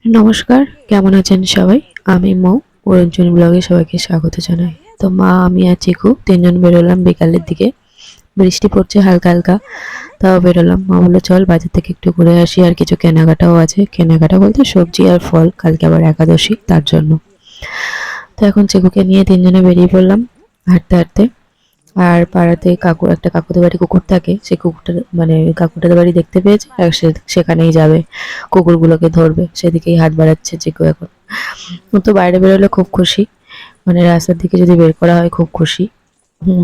নমস্কার, কেমন আছেন সবাই? আমি মৌ, ওরঞ্জনী ব্লগে সবাইকে স্বাগত জানাই। তো মা, আমি আর চিকু তিনজন বেরোলাম বিকালের দিকে। বৃষ্টি পড়ছে হালকা হালকা, তাও বেরোলাম। মা বললো চল বাজার থেকে একটু ঘুরে আসি, আর কিছু কেনাকাটাও আছে। কেনাকাটা বলতে সবজি আর ফল, কালকে আবার একাদশী, তার জন্য। তো এখন চিকুকে নিয়ে তিনজনে বেরিয়ে পড়লাম হাঁটতে হাঁটতে। আর পাড়াতে একটা কাকুদের বাড়ি কুকুর থাকে, সেই কুকুরটা মানে কাকুটার বাড়ি দেখতে পেয়েছে, আর সেখানেই যাবে, কুকুরগুলোকে ধরবে, সেদিকেই হাত বাড়াচ্ছে চিকু এখন। ও তো বাইরে বেরোলে খুব খুশি, মানে রাস্তার দিকে যদি বের করা হয় খুব খুশি।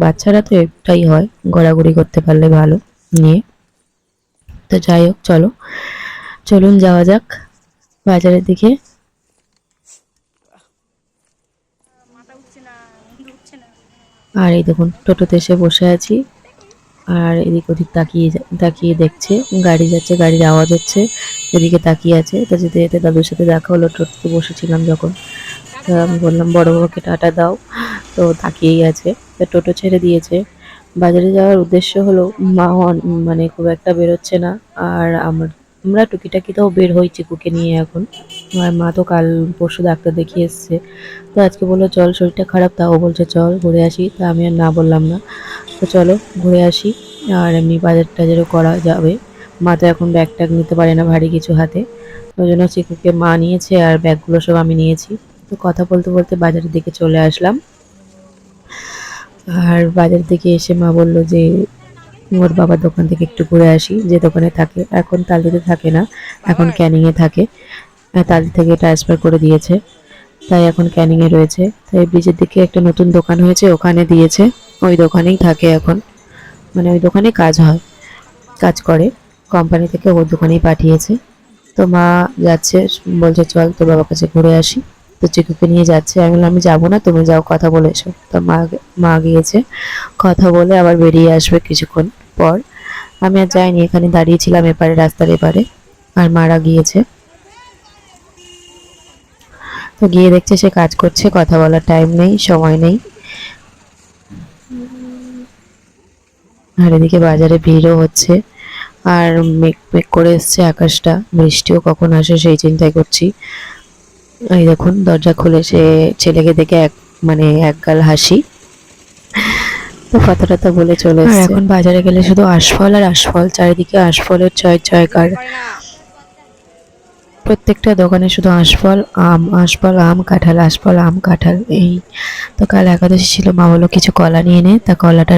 বাচ্চারা তো একটাই হয়, ঘোরাঘুরি করতে পারলে ভালো নিয়ে। তো যাই হোক, চলুন যাওয়া যাক বাজারের দিকে। আর এই দেখুন, টোটোতে এসে বসে আছি, আর এদিক ওদিক তাকিয়ে দেখছে, গাড়ি যাচ্ছে, গাড়ির আওয়াজ হচ্ছে, এদিকে তাকিয়ে আছে। তো যেতে যেতে দাদুর সাথে দেখা হলো, টোটোতে বসেছিলাম যখন। তো আমি বললাম বড় বাবাকে টাটা দাও, তো তাকিয়েই আছে। তো টোটো ছেড়ে দিয়েছে। বাজারে যাওয়ার উদ্দেশ্য হলো, মা মানে খুব একটা বেরোচ্ছে না, আর আমরা টুকিটাকি তো বের হই চিকুকে নিয়ে এখন। আর মা তো কাল পরশু ডাক্তার দেখিয়ে এসছে। তো আজকে বললো চল, শরীরটা খারাপ, তাও বলছে চল ঘুরে আসি। তা আমি আর না বললাম না। তো চলো ঘুরে আসি। আর এমনি বাজার টাজারও করা যাবে। মা তো এখন ব্যাগ ট্যাগ নিতে পারে না, ভারী কিছু হাতে। ওই জন্য চিকুকে মা নিয়েছে, আর ব্যাগগুলো সব আমি নিয়েছি। তো কথা বলতে বলতে বাজারের দিকে চলে আসলাম। আর বাজার থেকে এসে মা বলল যে ওর বাবার দোকান থেকে একটু ঘুরে আসি, যে দোকানে থাকে। এখন তালদিতে থাকে না, এখন ক্যানিংয়ে থাকে। তালদি থেকে ট্রান্সফার করে দিয়েছে, তাই এখন ক্যানিংয়ে রয়েছে। তাই ব্রিজের দিকে একটা নতুন দোকান হয়েছে, ওখানে দিয়েছে। ওই দোকানেই থাকে এখন, মানে ওই দোকানে কাজ করে, কোম্পানি থেকে ওর দোকানেই পাঠিয়েছে। তো মা যাচ্ছে, বলছে চল তোর বাবার কাছে ঘুরে আসি। তো চিকুকে নিয়ে যাচ্ছে। আমি বললাম আমি যাবো না, তুমি যাও, কথা বলে এসো। তো মা গিয়েছে, কথা বলে আবার বেরিয়ে আসবে কিছুক্ষণ পর। আমি আর যাইনি, এখানে দাঁড়িয়েছিলাম এপারে, রাস্তার এপারে। আর মারা গিয়েছে। তো গিয়ে দেখছে সে কাজ করছে, কথা বলার টাইম নেই, সময় নেই। আর এদিকে বাজারে ভিড়ও হচ্ছে, আর মেঘ মেঘ করে এসছে আকাশটা, বৃষ্টিও কখন আসে সেই চিন্তাই করছি। এই দেখুন, দরজা খুলে সে ছেলেকে দেখে এক গাল হাসি। তো কথা টথা বলে চলে এসছে। আর এখন বাজারে গেলে শুধু আশফল আর আশফল, চারিদিকে আশফলের জয় জয়কার। প্রত্যেকটা দোকানে শুধু আশফল আম, আশফল আম, কাঁঠাল, আশফল আম, কাঁঠাল, এই। তো কাল একাদশী ছিল, মা বললো কিছু কলা নিয়ে নে। তা কলাটা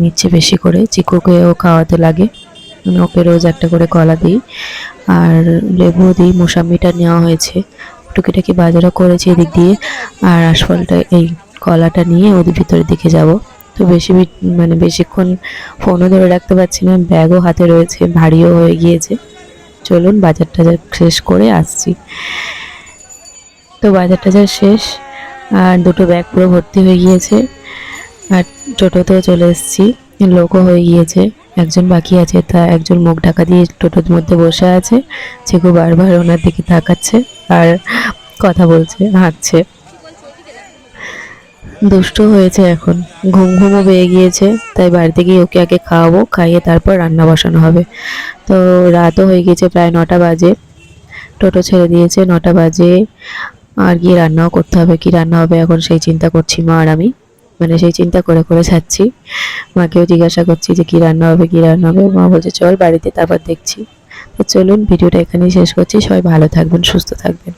নিচ্ছে বেশি করে, চিকুকেও খাওয়াতে লাগে। ওকে রোজ একটা করে কলা দিই, আর লেবু দিই। মোসাম্বিটা নেওয়া হয়েছে, টুকিটাকি বাজারও করেছি এদিক দিয়ে। আর আশফলটা, এই কলাটা নিয়ে ওদের ভিতরের দিকে যাব। তো বেশিক্ষণ ফোনও ধরে রাখতে পারছি না, ব্যাগও হাতে রয়েছে, ভারীও হয়ে গিয়েছে। চলুন বাজার টাজার শেষ করে আসছি। তো বাজার টাজার শেষ, আর দুটো ব্যাগ পুরো ভর্তি হয়ে গিয়েছে। আর টোটোতেও চলে এসেছি, লোকও হয়ে গিয়েছে, একজন বাকি আছে। তা একজন মুখ ঢাকা দিয়ে টোটোর মধ্যে বসে আছে, চিকু বারবার ওনার দিকে তাকাচ্ছে আর কথা বলছে, হাঁটছে। দুষ্ট হয়েছে এখন, ঘুমও পেয়ে গিয়েছে। তাই বাড়িতে গিয়ে ওকে আগে খাওয়াবো, খাইয়ে তারপর রান্না বসানো হবে। তো রাতও হয়ে গিয়েছে, প্রায় 9টা বাজে। টোটো ছেড়ে দিয়েছে, 9টা বাজে। আর গিয়ে রান্নাও করতে হবে, কি রান্না হবে এখন সেই চিন্তা করছি মা আর আমি, মানে সেই চিন্তা করে করে যাচ্ছি। মাকেও জিজ্ঞাসা করছি যে কি রান্না হবে, কি রান্না হবে। মা বলছে চল বাড়িতে, তারপর দেখছি। তো চলুন ভিডিওটা এখানেই শেষ করছি। সবাই ভালো থাকবেন, সুস্থ থাকবেন।